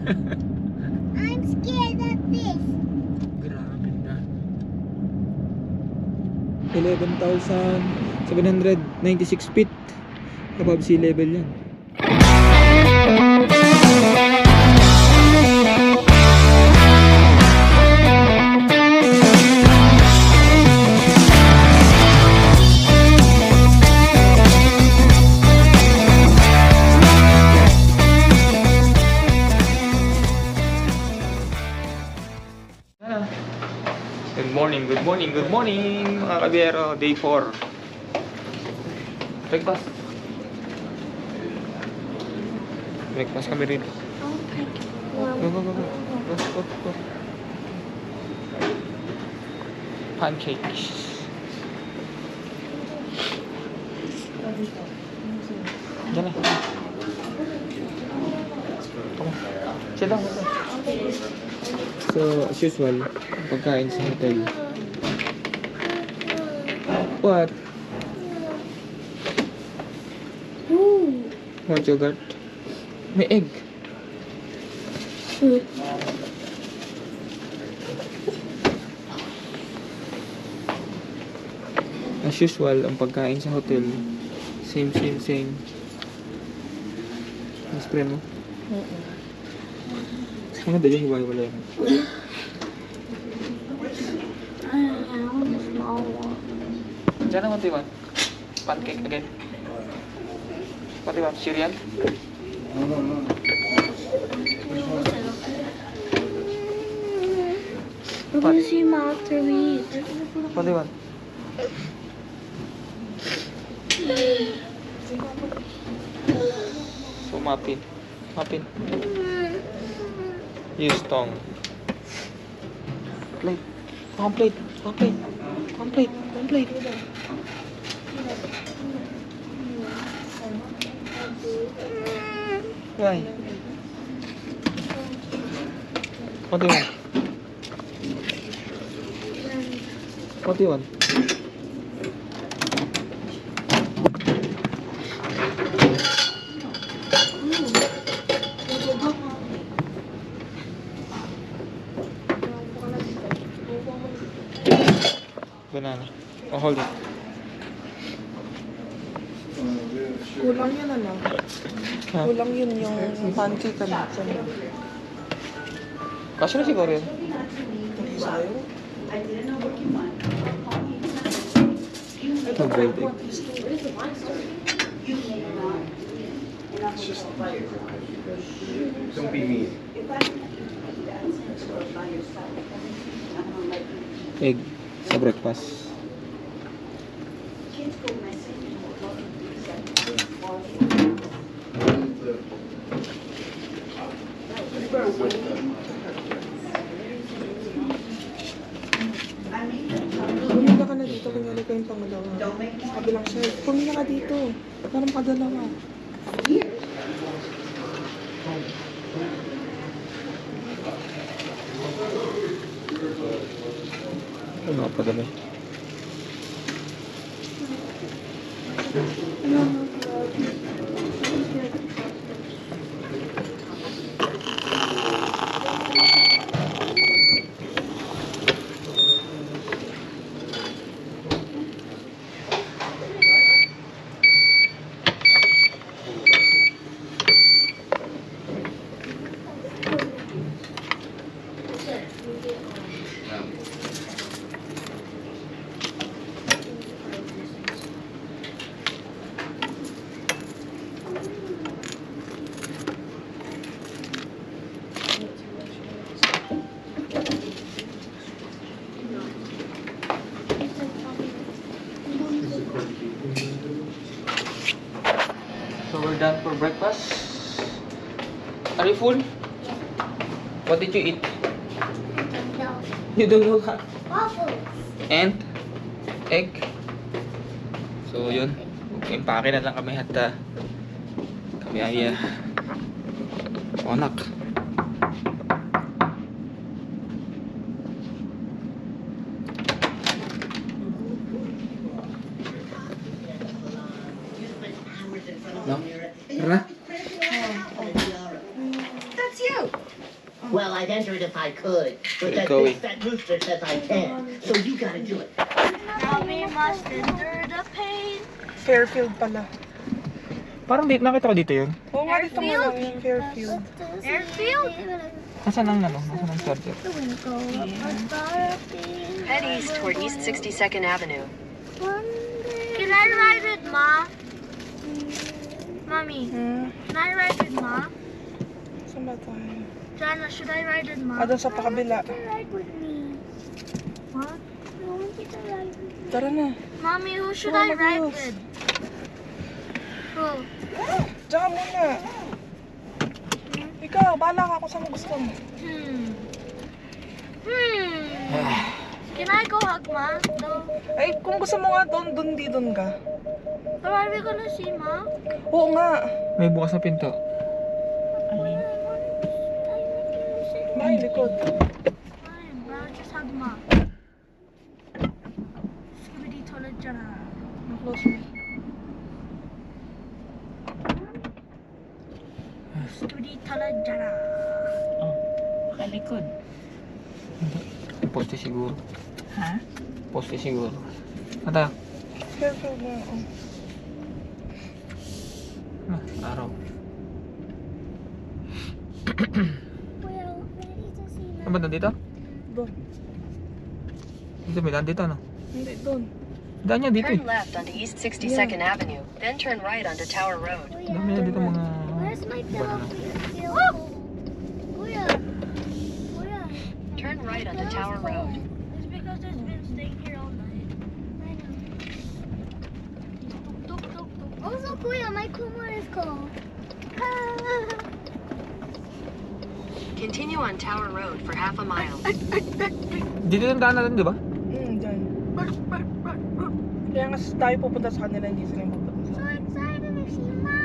I'm scared of this. Grabe na. 11,796 feet above sea level yan. Good morning mga kabiyero, day 4. Breakfast kami rin. Go. Pancakes. Diyan na. Come on. Sit down. So, as usual, pagkain sa hotel. What? What you got? May egg. As usual, ang pagkain sa hotel, same. Mas pre mo? Ano ba dyan hiwa-hiwala yan? Diyan naman diba? Pancake again. What diba? Cereal? We're gonna see him after we eat. What diba? So muffin. Use tongue. Plate. Complete. Why? What do you want? What do you want? Banana. Oh, hold it. Kulang yun ano? Ha? Kulang yun yung pancake ka natin. Kasi na siguro yun. Hindi sa'yo? Ito, boiled egg. Don't be mean. Egg sa breakfast. Pumunta ka na dito, kunyari kayong pangalawa. Kabilang siya. Pumunta ka dito. Parang padalawa. Ano pa dami? So we're done for breakfast. Are you full? What did you eat? You don't know how? Waffles. And egg. So yun, impake na lang kami at kami ay anak. No? Tara na. That's you. Well, I'd enter it if I could, but that Go big fat rooster says I can't, so you gotta do it. Now we must endure the pain. Fairfield pala. Parang nakita ko dito yun. Oo nga, dito mo lang yung Fairfield. Airfield? Nasaan ang Nasaan ang charger? Head east toward East 62nd Avenue. Can I ride with Ma? Mommy, can I ride with Ma? Saan ba tayo? Jana, should I ride with Ma? Doon sa pakabila. Ride with me. What? I want you to ride with me. Tara na. Mommy, who should Oh, I ride Marius. with? Who? Diyan ka muna. Ikaw, bahala ka kung saan gusto mo. Can I go hug Ma? No. Ay, kung gusto mo nga doon, di doon ka. But are we gonna see Ma? Oo nga. May bukas na pinto. May likod. Fine, bro, just hug Ma. Skibidi toilet Jana. Close me. Skibidi toilet Jana. Kalikod. Poste siguro. Ha? Poste siguro. Ata. Fairfield na. Oh. Araw. We're ready to see Ma. Ano ba nandito? Doon. Dito may daan dito, ano? Hindi, doon. Daan niya dito eh. Turn left onto East 62nd Avenue, then turn right onto Tower Road. Dami na dito mga... Where's my Wala. pillow? Kuya. Kuya. Turn right onto Tower Road. It's because it's been staying here all night. I know. Tuk, tuk, tuk, tuk. Also, Kuya, my kumar is cold. Continue on Tower Road for half a mile. Dito yung daan natin, di ba? Dyan. Kaya nga tayo pupunta sa kanila, hindi sila pupunta So sa excited to see Ma.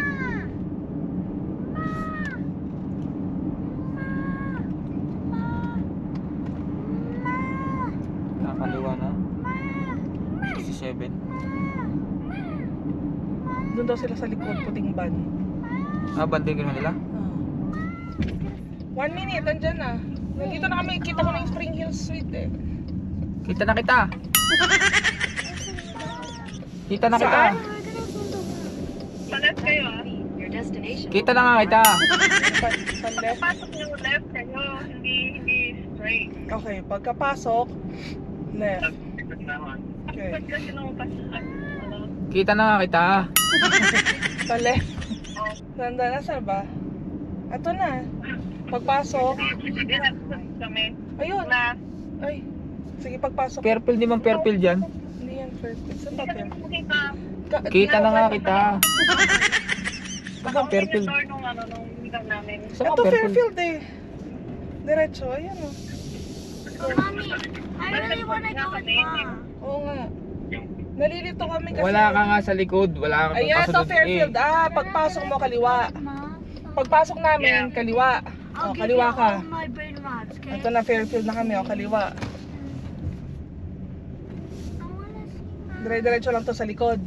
Nakakaliwa na. 67. Doon daw sila sa likod, puting van. Banding ka nila? 1 minute, andyan na. Nandito na kami, kita ko na yung Spring Hills Suite eh. Kita na kita! Kita na kita! Saan? Panas kayo Your destination. Kita na nga kita! Sa left. Pasok yung left kayo, hindi straight. Okay, pagkapasok, left. Okay. Ba't kasi lumabas? Kita na nga kita! Sa left. Nanda na, saan ba? Ito na. Pagpasok. Kami. Ayun. Na. Ay. Sige, pagpasok. Purple, di man purple dyan. Hindi yan perfect. Saan ba perfect? Kita na nga kita! Saan ka purple? Nung meetup namin. Saan ka Ito purple? Fairfield eh. Diretso, ayan o. Mommy, I really want to go with Ma. Oo nga. Nalilito kami kasi. Wala ka nga sa likod. Wala kang Ayan, ito kasunod Fairfield. Pagpasok mo, kaliwa. Ma, Pagpasok namin, kaliwa. I'll give Kaliwa you ka. all my brain rods, okay? Ito na Fairfield na kami, kaliwa. I wanna see Ma. Dire-diretso lang to sa likod.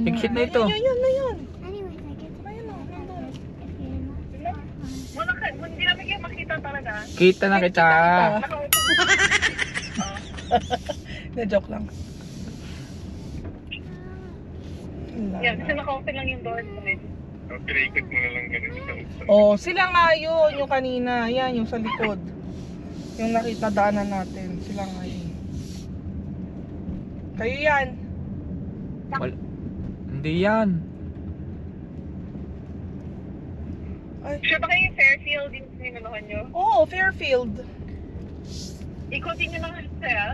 Exit na ito. Yun. Anyways, I get to Ayun o, nandun. Hindi namin kayo makita talaga. Kita na kita! Na joke lang. Yan, kasi naka-open lang yung door ko eh. Pinaikot mo na lang ganun sa upan. Oh, sila nga yun, yung kanina. Yan, yung sa likod. Yung nakita daanan natin. Sila nga yun. Kayo yan. Hindi yan. Ay. Sure ba kayo yung Fairfield yung sinuluhan nyo? Oo, Fairfield. Ikutin nyo lang kaya.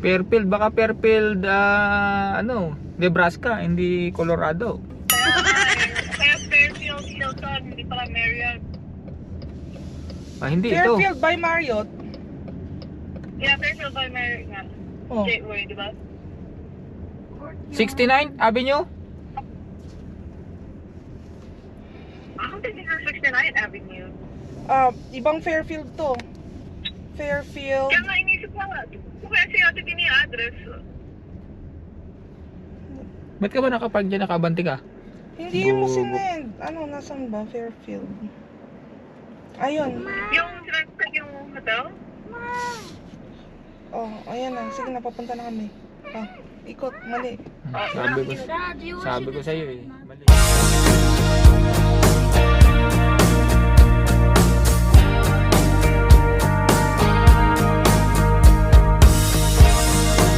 Fairfield, baka Fairfield, Nebraska, hindi Colorado. Kaya Fairfield, Hilton, hindi pala Marriott. Hindi ito. Fairfield by Marriott. Yeah, Fairfield by Marriott nga. Oh. Gateway, di ba? 69 Avenue? Ako din sa 69 Avenue. Ibang Fairfield to. Fairfield. Kaya nga inisip ko nga. Kung kaya siya natin din yung address. Ba't ka ba nakapag dyan nakabante ka? Hindi mo Bobo. sinend. Ano, nasan ba? Fairfield. Ayun. Yung transfer yung hotel? Oh, ayan na. Sige na, papunta na kami. Oh, ikot. Mali. Sabi ko sa'yo eh. Mali.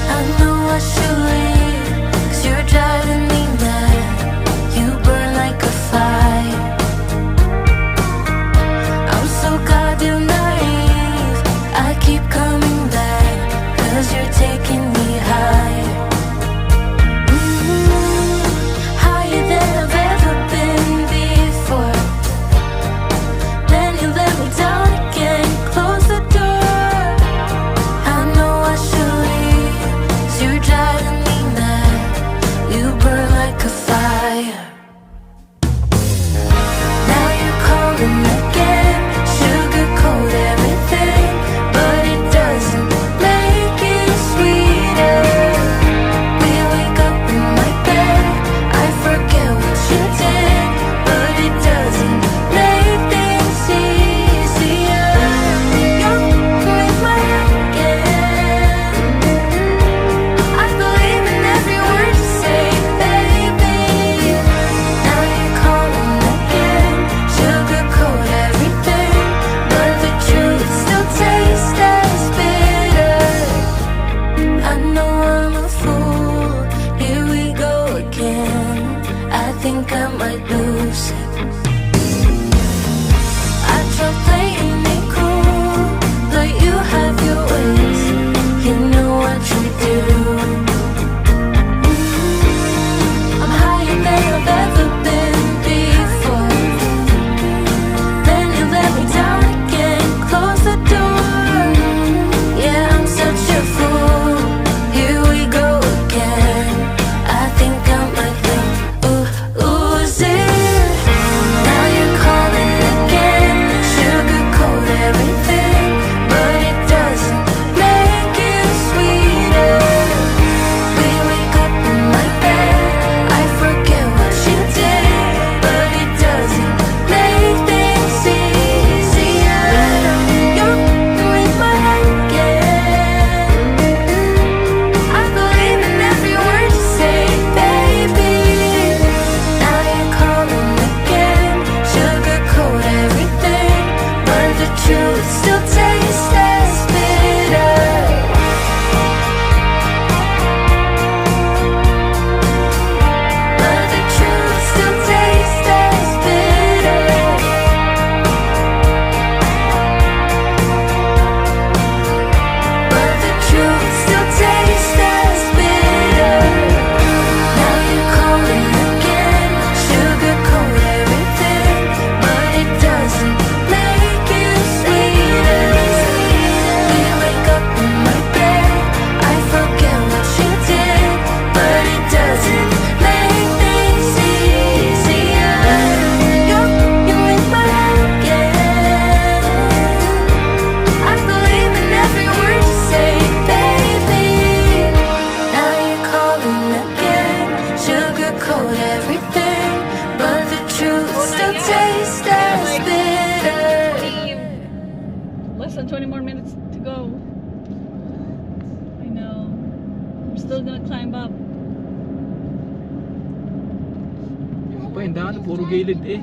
I know I should leave, 'cause you're driving me mad. You burn like a fire. I'm so goddamn naive. I keep coming back, 'cause you're taking me higher. Higher than I've ever been before. Then you let me down again, close the door. I know I should leave, 'cause you're driving me mad. You burn like a fire. Now you're calling again, sugarcoat everything, but it doesn't make it sweeter. We wake up in my bed, I forget what you did, but it doesn't make things easier. You're with my again. I believe in every word you say, baby. Now you're calling again, sugarcoat everything, but the truth still tastes as bitter. I know I'm a fool, here we go again. I think I might lose it. I try playing it cool, but you have your ways, you know what you do. I'm higher than I've ever been before. Then you let me down again, close the door. Yeah, I'm such a fool. Here we go again. I think I might lose it. Now you're calling again, sugarcoat everything, but it doesn't make it sweeter. We wake up in my bed, I forget what you did, but it doesn't make things easier. You're with my again. I believe in every word you say, baby. Now you're calling again, sugarcoat everything, but the truth still tastes as bitter. But the truth still tastes as bitter. But the truth still tastes as bitter. Now you're calling again, sugarcoat everything, but it doesn't make it sweeter. We wake up in my bed, I forget what you did, but it doesn't make things easier. You're with my again. I believe in every word you say, baby. Now you're calling again, sugarcoat everything, but the truth still tastes as bitter. Less than 20 more minutes to go. I know. We're still gonna climb up. Pa, yung daan, puro gilid eh.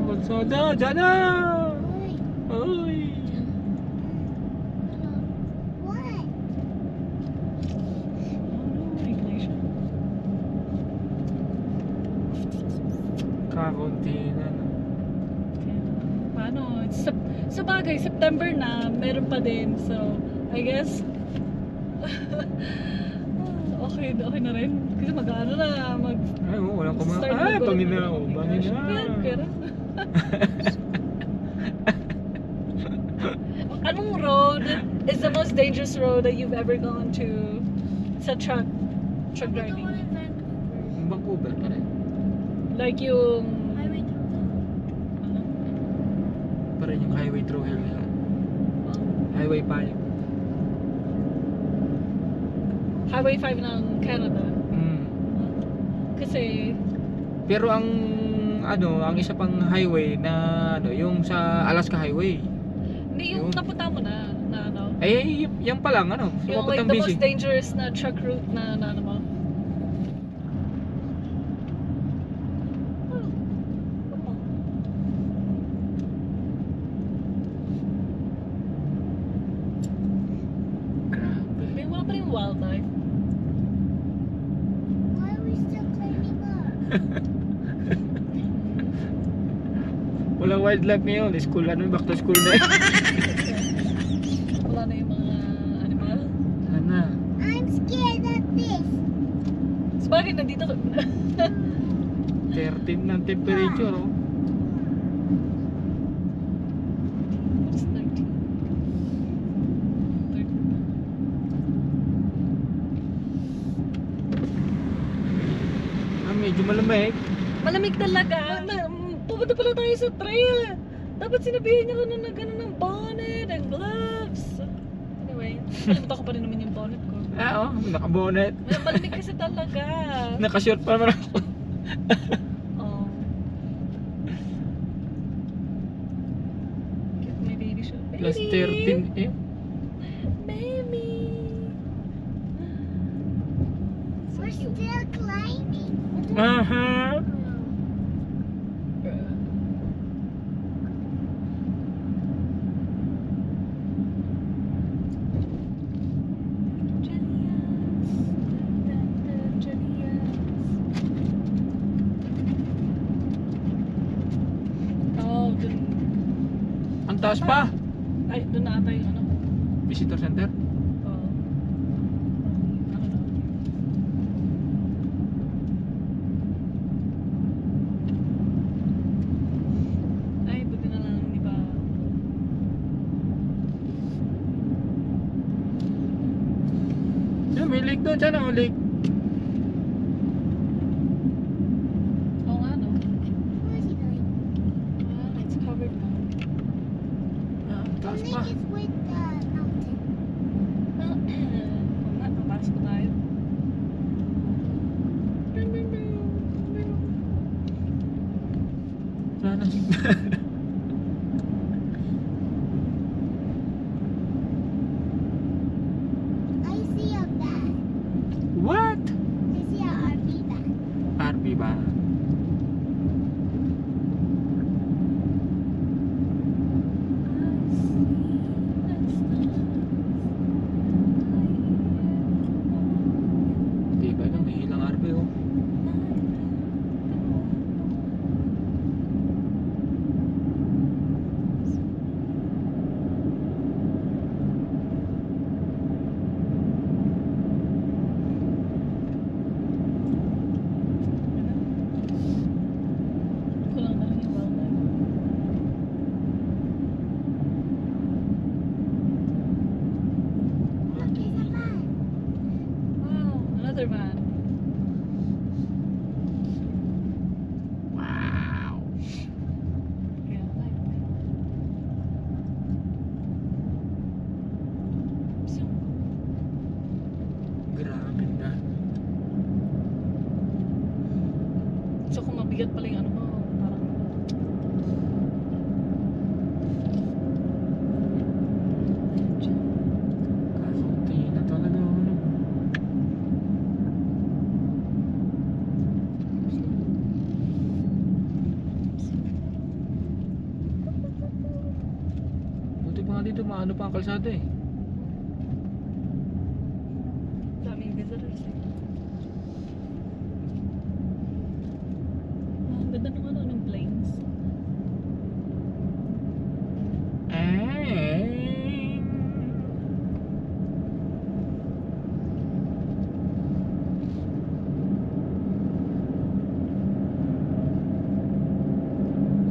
Kalsada, dyan na! Uy! Kakunti na. No? Paano? Sa bagay, September na, meron pa din. So, I guess, okay na rin. Kasi mag-ano na, Ay, walang kumakain. start Ay, mag- pangin na ako. Bangin na. Pero, anong road is the most dangerous road that you've ever gone to sa truck driving? Vancouver pa rin. Like yung highway through here ngayon. Highway 5. Highway 5 ng Canada. Kasi, Pero ang ang isa pang highway na yung sa Alaska Highway. hindi yung Yun. napunta mo na ano. Yan pa lang Yung like papuntang the BC. most dangerous na truck route na ano mo. Grabe. May wala pa rin wildlife. Why are we still climbing up? Walang wildlife ngayon. School, back to school na. Wala na yung mga animal. Sana. I'm scared of this. Sabagay, nandito ka. 13 ng temperature, oh. It's 13. 13. Medyo malamig. Malamig talaga. Pupunta pala tayo sa trail. Dapat sinabihan niya ko na gano'n ng bonnet and gloves. Anyway, nakalimutan ko pa rin naman yung bonnet ko. Oo, nakabonet. Malamig kasi talaga. Nakashort pa naman ako. Oh. Get my baby shirt. Plus 13 eh. Baby. We're still climbing. Aha. Oh, dun. Ang taas pa. Ay, dun na ata yung ano. Visitor center. Oh. Ano na? Ay, buti na lang, di ba? May lake doon. Sana may lake. Oo nga, no? Where's he going? Ah, it's covered now. Ang The taas pa. lake is with the mountain. Oo nga, papasok ko tayo. Sana. I see a van. What? I see a RV van. RV ba? Di ba lang, may ilang RV oh. Kulang na lang yung wildlife. Look, there's a van. Wow, another van. Wow. Yeah, like that. So, Grabe na. so kung mabigat pala yung ano mo, parang Kakunti na talaga ano. Buti pa nga dito, maano pa ang kalsada eh. daming visitors. Ah, ang ganda ng ano, ng planes.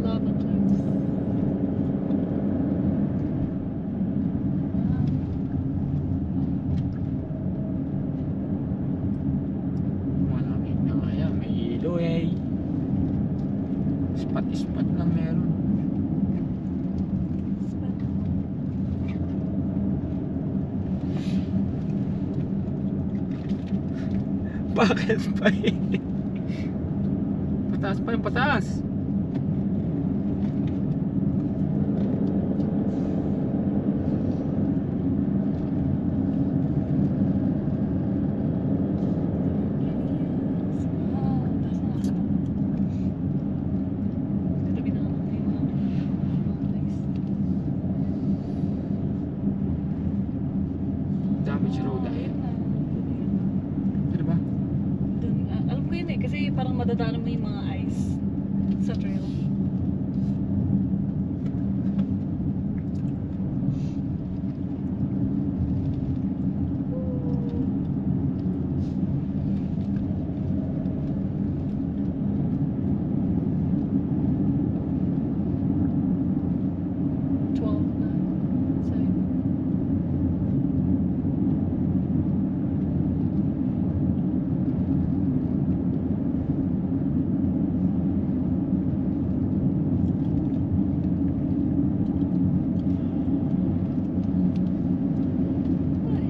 Lava cliffs. Malamig na kaya, may ilo eh. Spot lang meron. Bakit pa pataas pa yung pataas. Damage road ahead. Ano ba? Alam ko yun eh, kasi parang madadaanan mo yung mga ice sa trail.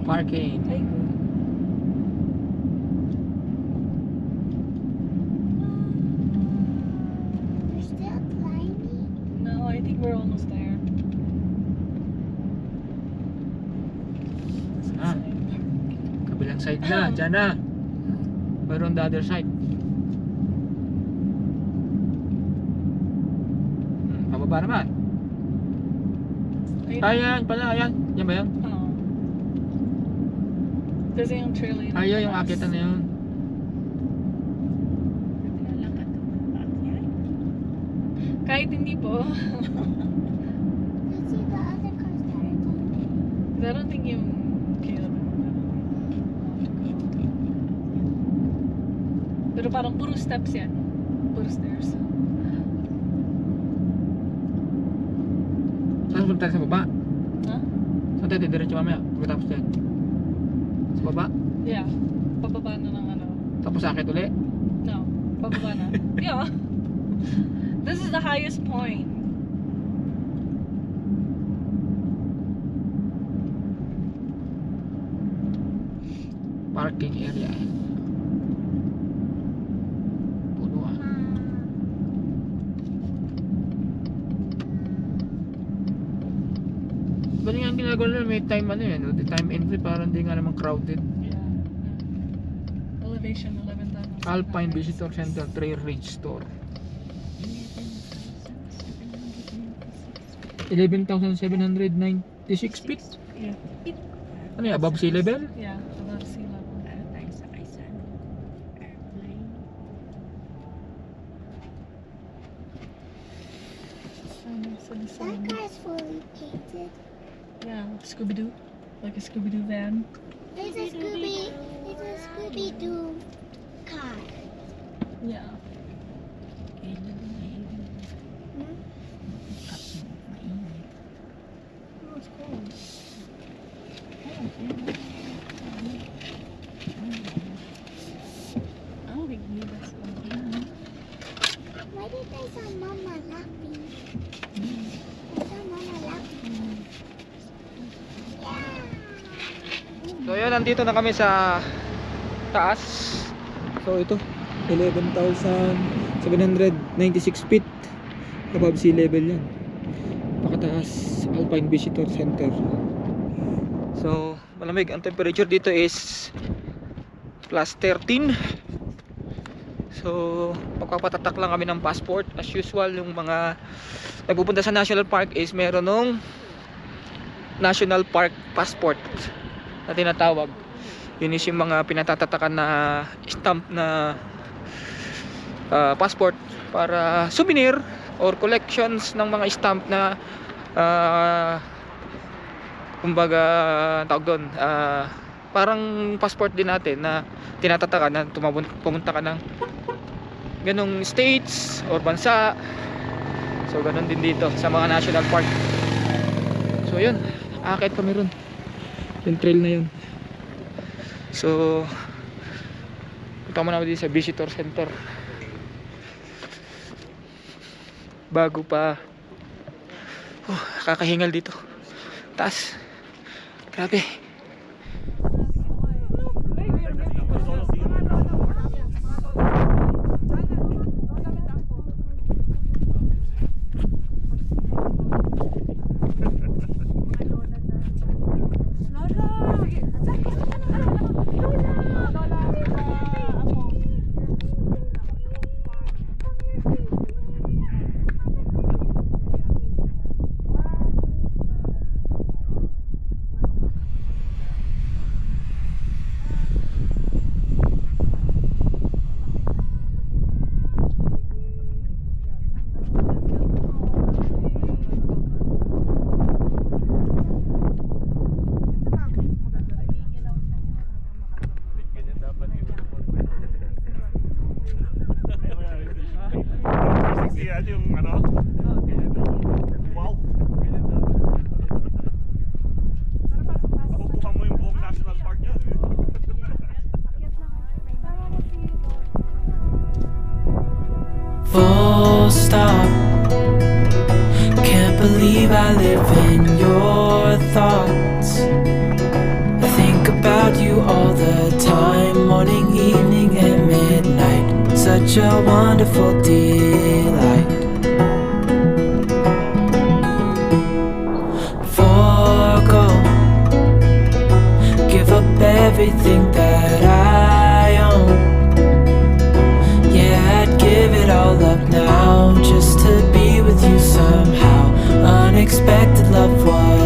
Parking. Ay, We're still climbing. no, I think we're almost there. Ah, kabilang side na, dyan na. We're on the other side. Pababa naman. Ayan pala, ayan. Yan ba yan? Oo. Kasi yung trail yun. Ayaw yung akitan na yun. Kahit hindi po. Let's see the other cars that are coming. I don't think yung Caleb pero parang puro steps yan. Puro stairs. Saan punta sa baba? Ha? Saan tayo diretso mamaya? Pagkatapos yan. Sa baba? Yeah. Pababa na ng ano. Tapos akit uli? No. Pababa na. Yeah. This is the highest point. Parking area. Puno ah. Bali nga ang ginagawa nila, may time ano yun, time entry para hindi nga naman crowded. Yeah. Elevation 11,000. Alpine Visitor Center Trail Ridge Store. 11,796 feet? Yeah. Ano yan, above sea level? Yeah. Above sea level. That car's fully painted. Yeah, Scooby-Doo. Like a Scooby-Doo van. It's a Scooby-Doo car. Yeah. Oh, it's cold. I don't think we need this one. Why did I saw Mama laughing? I saw Mama laughing. Yeah. So yun, nandito na kami sa taas. So ito, 11,796 feet above sea level yan. Pakataas, Alpine Visitor Center. So malamig, ang temperature dito is +13. So pagpapatatak lang kami ng passport. As usual, yung mga nagpupunta sa National Park is meron nung National Park Passport na tinatawag. Yun is yung mga pinatatatakan na stamp na passport para souvenir or collections ng mga stamp na kumbaga tawag doon, parang passport din natin na tinatatakan na pumunta ka ng ganong states or bansa. So ganon din dito sa mga national park. So yun, akit kami ron, yung trail na yun. So punta muna namin dito sa visitor center bago pa kakahingal dito taas. Grabe. Yan yung ano. Wow. Makukuha mo yung buong national park yan. Full stop. Can't believe I live in your thoughts. I think about you all the time, morning, evening, and midnight. Such a wonderful delight. Forgo, give up everything that I own. Yeah, I'd give it all up now just to be with you somehow. Unexpected love was